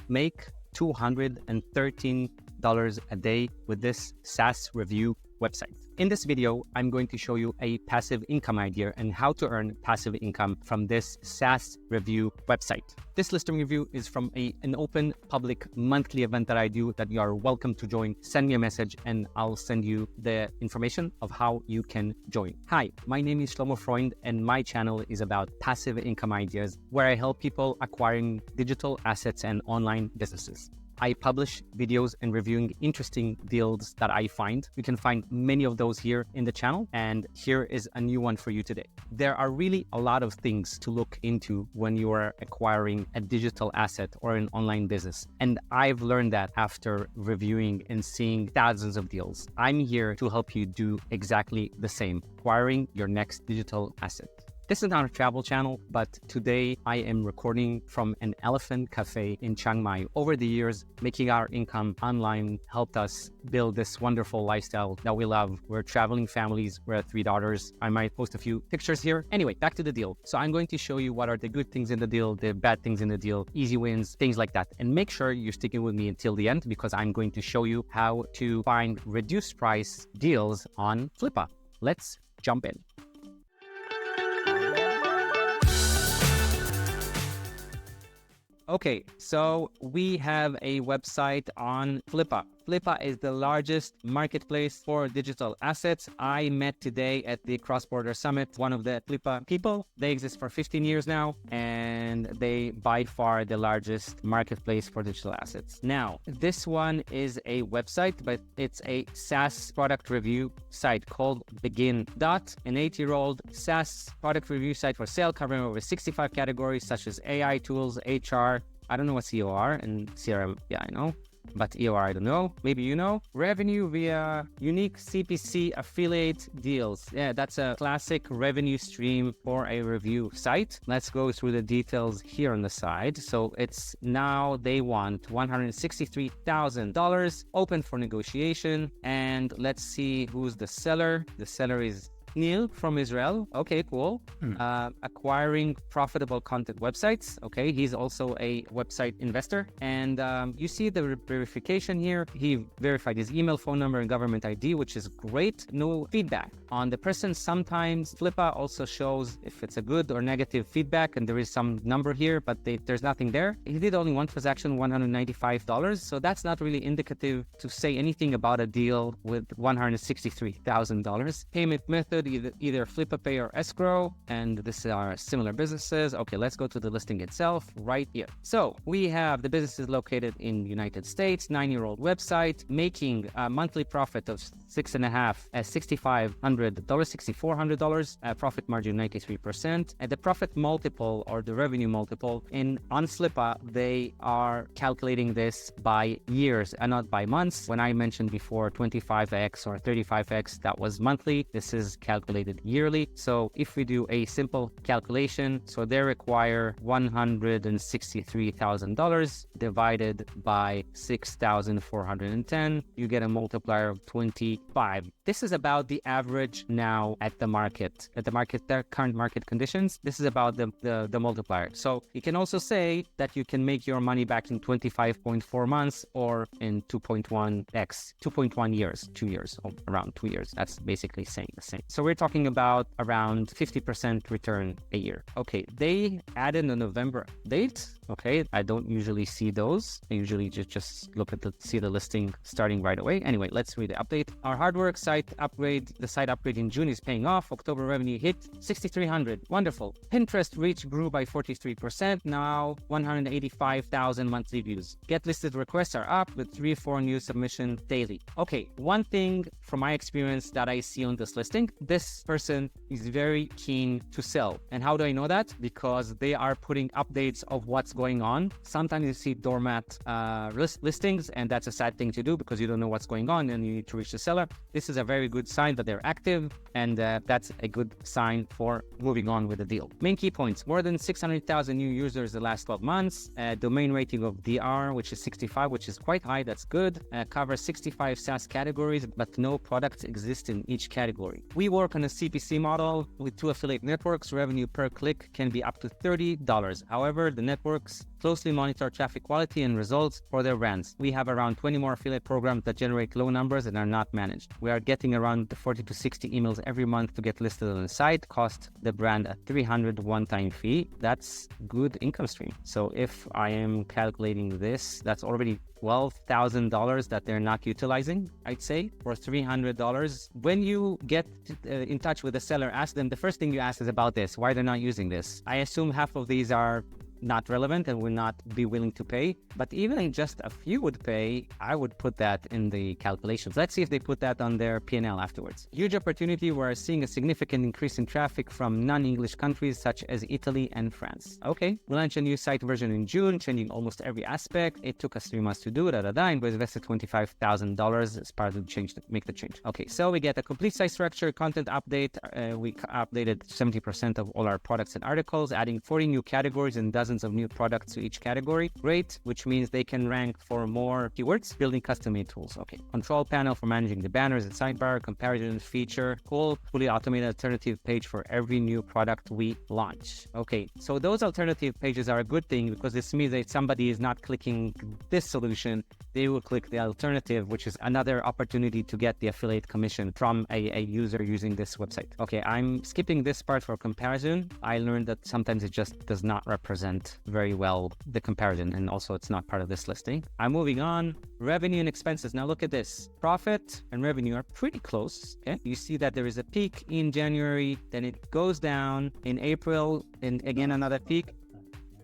make $213 a day with this SaaS review website. In this video, I'm going to show you a passive income idea and how to earn passive income from this SaaS review website. This listing review is from an open public monthly event that I do that you are welcome to join. Send me a message and I'll send you the information of how you can join. Hi, my name is Shlomo Freund and my channel is about passive income ideas where I help people acquiring digital assets and online businesses. I publish videos and reviewing interesting deals that I find. You can find many of those here in the channel, and here is a new one for you today. There are really a lot of things to look into when you are acquiring a digital asset or an online business, and I've learned that after reviewing and seeing thousands of deals. I'm here to help you do exactly the same, acquiring your next digital asset. This is not a travel channel, but today I am recording from an elephant cafe in Chiang Mai. Over the years, making our income online helped us build this wonderful lifestyle that we love. We're traveling families. We have 3 daughters. I might post a few pictures here. Anyway, back to the deal. So I'm going to show you what are the good things in the deal, the bad things in the deal, easy wins, things like that. And make sure you're sticking with me until the end because I'm going to show you how to find reduced price deals on Flippa. Let's jump in. Okay, so we have a website on Flippa. Flippa is the largest marketplace for digital assets. I met today at the Cross Border Summit one of the Flippa people. They exist for 15 years now, and they by far the largest marketplace for digital assets. Now, this one is a website, but it's a SaaS product review site called Begin. An 8-year-old SaaS product review site for sale covering over 65 categories such as AI tools, HR, I don't know what COR and CRM. Yeah, I know. But EOR, I don't know. Maybe you know. Revenue via unique CPC affiliate deals. Yeah, that's a classic revenue stream for a review site. Let's go through the details here on the side. So it's now they want $163,000 open for negotiation. And let's see who's the seller. The seller is Neil from Israel. Okay, cool. Acquiring profitable content websites. Okay, he's also a website investor. And you see the verification here. He verified his email, phone number, and government ID, which is great. No feedback on the person. Sometimes Flippa also shows if it's a good or negative feedback, and there is some number here, but there's nothing there. He did only one transaction, $195. So that's not really indicative to say anything about a deal with $163,000. Payment method, either Flippa Pay or escrow, and this are similar businesses. Okay, let's go to the listing itself right here. So we have the business is located in the United States, 9-year-old website, making a monthly profit of $6,400, profit margin 93%, and the profit multiple or the revenue multiple on Flippa, they are calculating this by years and not by months. When I mentioned before 25x or 35x, that was monthly. This is calculated yearly. So if we do a simple calculation, so they require $163,000 divided by 6,410, you get a multiplier of 25. This is about the average now at the market, their current market conditions. This is about the multiplier. So you can also say that you can make your money back in 25.4 months or in 2.1x, 2.1 years, 2 years, or around 2 years. That's basically saying the same. So we're talking about around 50% return a year. Okay, they added a November date. Okay, I don't usually see those. I usually just look at see the listing starting right away. Anyway, let's read the update. Our hard work site upgrade, the site upgrade in June is paying off. October revenue hit 6,300. Wonderful. Pinterest reach grew by 43%. Now 185,000 monthly views. Get listed requests are up with 3-4 new submissions daily. Okay, one thing from my experience that I see on this listing, this person is very keen to sell. And how do I know that? Because they are putting updates of what's going on. Sometimes you see doormat listings, and that's a sad thing to do because you don't know what's going on and you need to reach the seller. This is a very good sign that they're active, and that's a good sign for moving on with the deal. Main key points: more than 600,000 new users the last 12 months, domain rating of DR, which is 65, which is quite high. That's good. Covers 65 SaaS categories, but no products exist in each category. We work on a CPC model with 2 affiliate networks. Revenue per click can be up to $30. However, the networks closely monitor traffic quality and results for their brands. We have around 20 more affiliate programs that generate low numbers and are not managed. We are getting around 40 to 60 emails every month to get listed on the site, cost the brand a $300 one-time fee. That's good income stream. So if I am calculating this, that's already $12,000 that they're not utilizing, I'd say, for $300. When you get in touch with the seller, ask them, the first thing you ask is about this, why they're not using this. I assume half of these are not relevant and would not be willing to pay, but even just a few would pay, I would put that in the calculations. Let's see if they put that on their P&L afterwards. Huge opportunity. We're seeing a significant increase in traffic from non-English countries such as Italy and France. Okay, we launched a new site version in June, changing almost every aspect. It took us 3 months to do it, and we invested $25,000 as part of the change to make the change. Okay, so we get a complete site structure, content update. We updated 70% of all our products and articles, adding 40 new categories and dozens of new products to each category. Great, which means they can rank for more keywords. Building custom-made tools. Okay, control panel for managing the banners and sidebar, comparison feature, cool, fully automated alternative page for every new product we launch. Okay, so those alternative pages are a good thing because this means that somebody is not clicking this solution, they will click the alternative, which is another opportunity to get the affiliate commission from a user using this website. Okay, I'm skipping this part for comparison. I learned that sometimes it just does not represent very well the comparison, and also it's not part of this listing. I'm moving on. Revenue and expenses. Now look at this. Profit and revenue are pretty close. Okay, you see that there is a peak in January, then it goes down in April, and again another peak,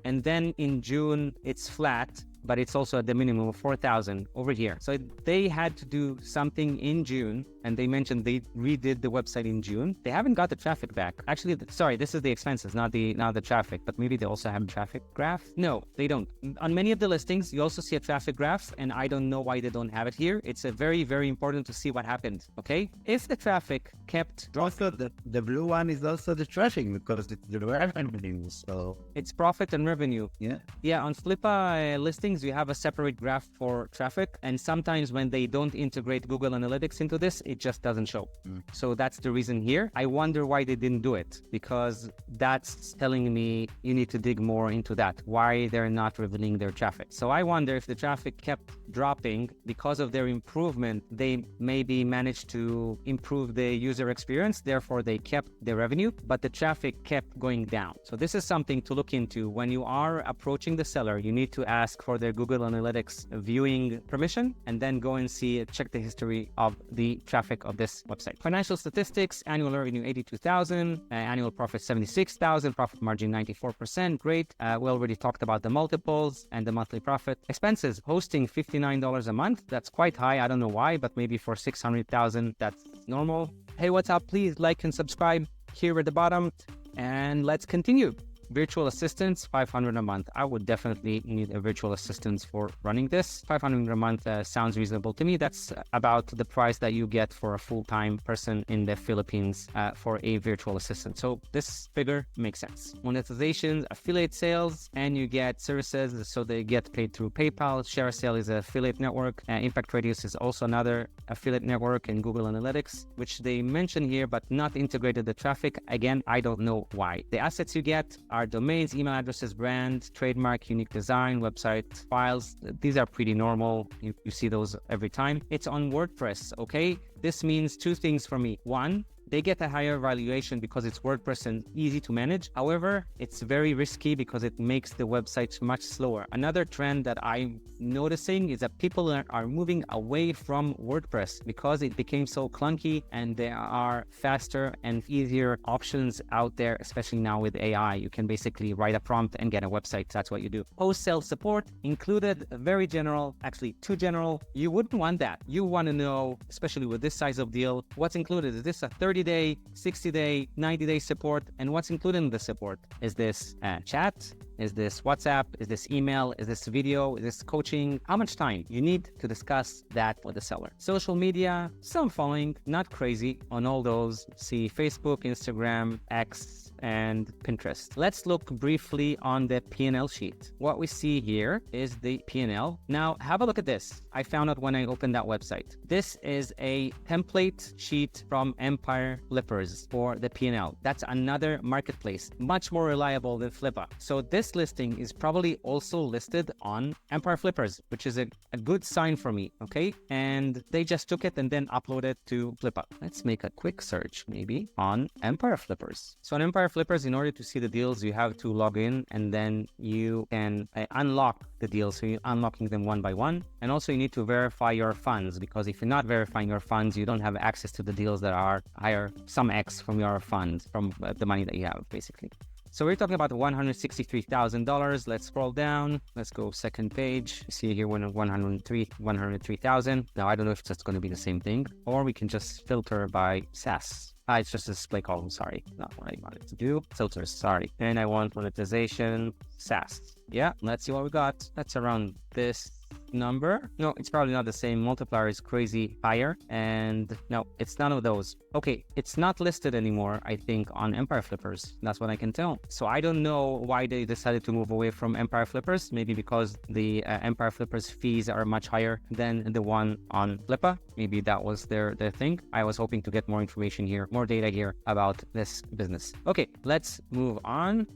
and then in June it's flat, but it's also at the minimum of 4,000 over here. So they had to do something in June, and they mentioned they redid the website in June. They haven't got the traffic back. Actually, sorry, this is the expenses, not the traffic, but maybe they also have a traffic graph. No, they don't. On many of the listings, you also see a traffic graph, and I don't know why they don't have it here. It's a very, very important to see what happened, okay? If the traffic kept... Also, the blue one is also the traffic because it's the revenue, so... It's profit and revenue. Yeah. Yeah, on Flippa listings, you have a separate graph for traffic, and sometimes when they don't integrate Google Analytics into this, it just doesn't show. So that's the reason here. I wonder why they didn't do it, because that's telling me you need to dig more into that, why they're not revealing their traffic. So I wonder if the traffic kept dropping because of their improvement, they maybe managed to improve the user experience, therefore they kept their revenue, but the traffic kept going down. So this is something to look into. When you are approaching the seller, you need to ask for their Google Analytics viewing permission, and then go and check the history of the traffic of this website. Financial statistics: annual revenue 82,000, annual profit 76,000, profit margin 94%. Great. We already talked about the multiples and the monthly profit. Expenses: hosting $59 a month. That's quite high. I don't know why, but maybe for 600,000, that's normal. Hey, what's up? Please like and subscribe here at the bottom, and let's continue. Virtual assistants, $500 a month. I would definitely need a virtual assistant for running this. $500 a month sounds reasonable to me. That's about the price that you get for a full-time person in the Philippines for a virtual assistant. So this figure makes sense. Monetization, affiliate sales, and you get services, so they get paid through PayPal. ShareSale is an affiliate network. Impact Radius is also another affiliate network in Google Analytics, which they mention here, but not integrated the traffic. Again, I don't know why. The assets you get are domains, email addresses, brand, trademark, unique design, website files. These are pretty normal. You see those every time. It's on WordPress, okay? This means two things for me. One, they get a higher valuation because it's WordPress and easy to manage. However, it's very risky because it makes the website much slower. Another trend that I'm noticing is that people are moving away from WordPress because it became so clunky, and there are faster and easier options out there, especially now with AI. You can basically write a prompt and get a website. That's what you do. Post-sale support included, very general, actually too general. You wouldn't want that. You want to know, especially with this size of deal, what's included. Is this a 30-day, 60-day, 90-day support? And what's included in the support? Is this chat? Is this WhatsApp? Is this email? Is this video? Is this coaching? How much time? You need to discuss that with the seller. Social media, some following, not crazy on all those. See Facebook, Instagram, X, and Pinterest. Let's look briefly on the P&L sheet. What we see here is the P&L. Now, have a look at this. I found out when I opened that website. This is a template sheet from Empire Flippers for the P&L. That's another marketplace, much more reliable than Flippa. So this listing is probably also listed on Empire Flippers, which is a good sign for me, okay? And they just took it and then uploaded it to Flippa. Let's make a quick search maybe on Empire Flippers. So on Empire Flippers, in order to see the deals, you have to log in and then you can unlock the deals. So you're unlocking them one by one. And also you need to verify your funds, because if you're not verifying your funds, you don't have access to the deals that are higher some X from your funds, from the money that you have, basically. So we're talking about $163,000. Let's scroll down. Let's go second page. See here 103,000. Now I don't know if that's going to be the same thing, or we can just filter by SaaS. It's just a display column. Sorry, not what I wanted to do. Filters. Sorry. And I want monetization SaaS. Yeah, let's see what we got. That's around this number. No, it's probably not the same. Multiplier is crazy higher, and no, it's none of those. Okay, it's not listed anymore, I think, on Empire Flippers. That's what I can tell. So I don't know why they decided to move away from Empire Flippers. Maybe because the Empire Flippers fees are much higher than the one on Flippa. Maybe that was their thing. I was hoping to get more information here, more data here about this business. Okay, let's move on.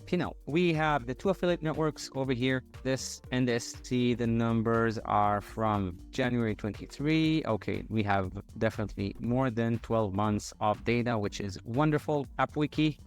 P&L. We have the two affiliate networks over here, this and this. See, the numbers are from January 23. Okay, we have definitely more than 12 months of data, which is wonderful. AppWiki,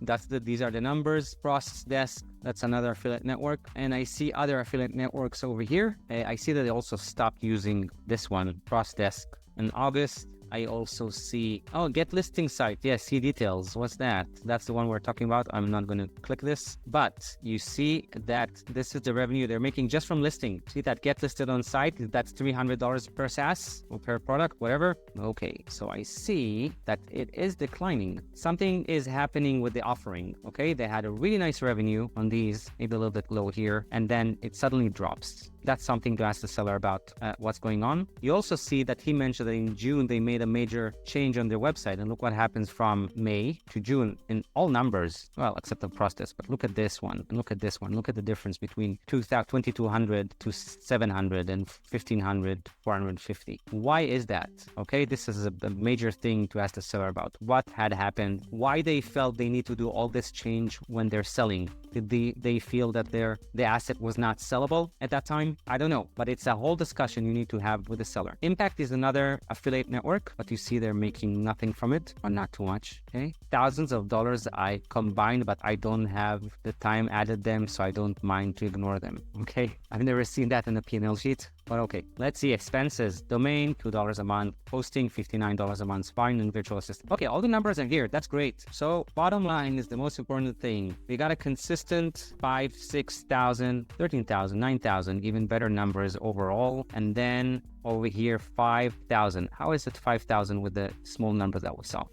these are the numbers. Process Desk, that's another affiliate network. And I see other affiliate networks over here. I see that they also stopped using this one, Process Desk, in August. I also see, get listing site. Yes, see details. What's that? That's the one we're talking about. I'm not going to click this, but you see that this is the revenue they're making just from listing. See that get listed on site? That's $300 per SaaS or per product, whatever. Okay, so I see that it is declining. Something is happening with the offering. Okay, they had a really nice revenue on these, maybe a little bit low here, and then it suddenly drops. That's something to ask the seller about what's going on. You also see that he mentioned that in June, they made a major change on their website. And look what happens from May to June in all numbers. Well, except the process. But look at this one and look at this one. Look at the difference between 2,200 to 700 and 1,500, 450. Why is that? Okay, this is a major thing to ask the seller about. What had happened? Why they felt they need to do all this change when they're selling? Did they feel that the asset was not sellable at that time? I don't know, but it's a whole discussion you need to have with the seller. Impact is another affiliate network, but you see they're making nothing from it, or not too much, okay? Thousands of dollars I combined, but I don't have the time added them, so I don't mind to ignore them, okay? I've never seen that in the P&L sheet. But okay, let's see expenses. Domain, $2 a month. Hosting, $59 a month. Fine, and virtual assistant. Okay, all the numbers are here. That's great. So bottom line is the most important thing. We got a consistent 5, 6,000, 13,000, 9,000, even better numbers overall. And then over here, 5,000. How is it 5,000 with the small numbers that we saw?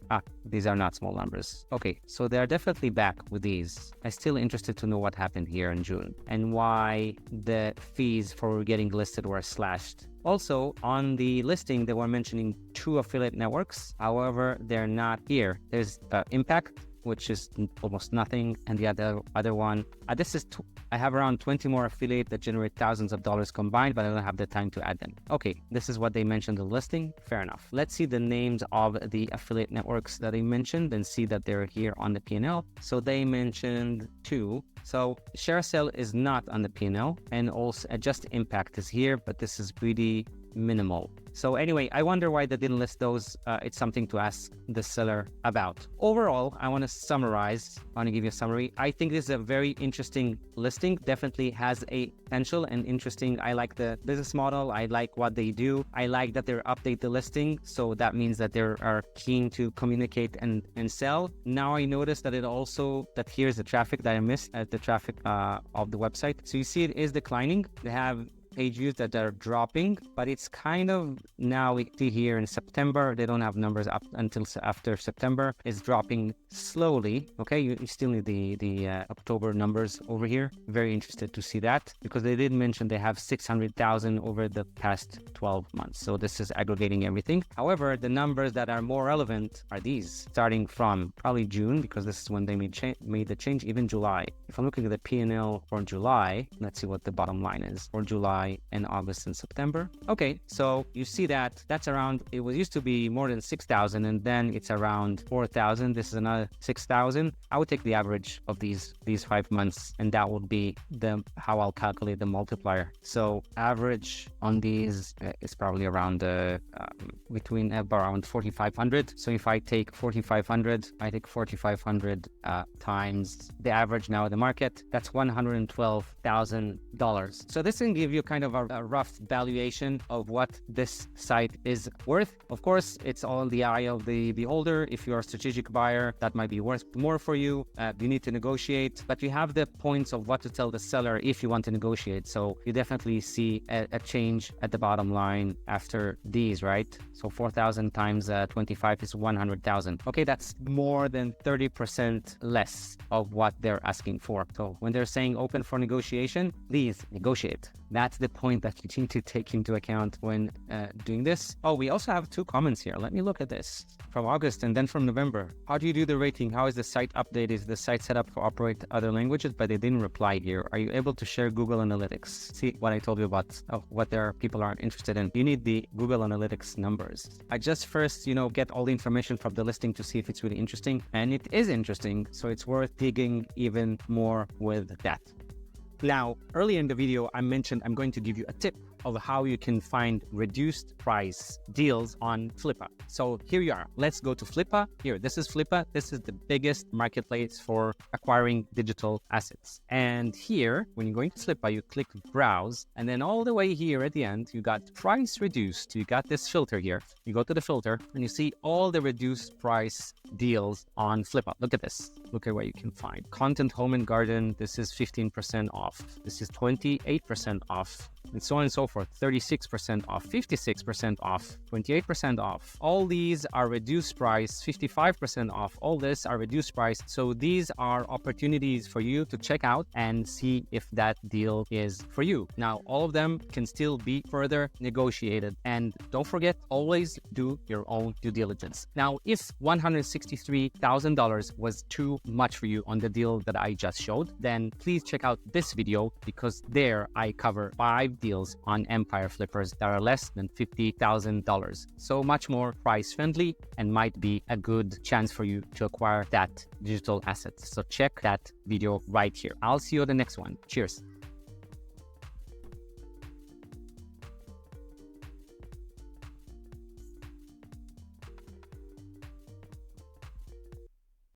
These are not small numbers. Okay, so they're definitely back with these. I'm still interested to know what happened here in June and why the fees for getting listed were slashed. Also, on the listing, they were mentioning 2 affiliate networks. However, they're not here. There's Impact, which is almost nothing, and the other one, I have around 20 more affiliate that generate thousands of dollars combined, but I don't have the time to add them. Okay, this is what they mentioned in the listing. Fair enough. Let's see the names of the affiliate networks that they mentioned and see that they're here on the P&L. So they mentioned 2. So ShareSell is not on the P&L, and also Just Impact is here, but this is pretty minimal. So anyway, I wonder why they didn't list those. It's something to ask the seller about. Overall, I want to give you a summary. I think this is a very interesting listing. Definitely has a potential and interesting. I like the business model. I like what they do. I like that they update the listing. So that means that they are keen to communicate and sell. Now I noticed that that here's the traffic that I missed at the traffic of the website. So you see it is declining. They have page views that are dropping, but it's kind of now we see here in September, they don't have numbers up until after September. It's dropping slowly. Okay, you still need the October numbers over here. Very interested to see that because they did mention they have 600,000 over the past 12 months. So this is aggregating everything. However, the numbers that are more relevant are these, starting from probably June, because this is when they made the change, even July. If I'm looking at the P&L for July, let's see what the bottom line is for July and August and September. Okay, so you see that that's around, it was used to be more than 6,000 and then it's around 4,000. This is another 6,000. I would take the average of these 5 months and that would be how I'll calculate the multiplier. So average on these is probably around between around 4,500. So if I take 4,500, I take 4,500 times the average now of the market, that's $112,000. So this can give you kind of a rough valuation of what this site is worth. Of course, it's all in the eye of the beholder. If you're a strategic buyer, that might be worth more for you. You need to negotiate, but you have the points of what to tell the seller if you want to negotiate. So you definitely see a change at the bottom line after these, right? So 4,000 times 25 is 100,000. Okay, that's more than 30% less of what they're asking for. So when they're saying open for negotiation, please negotiate. That's the point that you need to take into account when doing this. Oh, we also have 2 comments here. Let me look at this from August and then from November. How do you do the rating? How is the site updated? Is the site set up to operate other languages? But they didn't reply here. Are you able to share Google Analytics? See what I told you about what their people are interested in. You need the Google Analytics numbers. I just first, get all the information from the listing to see if it's really interesting. And it is interesting. So it's worth digging even more with that. Now, earlier in the video, I mentioned I'm going to give you a tip of how you can find reduced price deals on Flippa. So here you are. Let's go to Flippa. Here, this is Flippa. This is the biggest marketplace for acquiring digital assets. And here, when you're going to Flippa, you click browse. And then all the way here at the end, you got price reduced. You got this filter here. You go to the filter and you see all the reduced price deals on Flippa. Look at this. Look at what you can find. Content, home and garden. This is 15% off. This is 28% off. And so on and so forth, 36% off, 56% off, 28% off. All these are reduced price, 55% off. All this are reduced price. So these are opportunities for you to check out and see if that deal is for you. Now, all of them can still be further negotiated. And don't forget, always do your own due diligence. Now, if $163,000 was too much for you on the deal that I just showed, then please check out this video because there I cover 5 deals on Empire Flippers that are less than $50,000. So much more price friendly and might be a good chance for you to acquire that digital asset. So check that video right here. I'll see you on the next one. Cheers.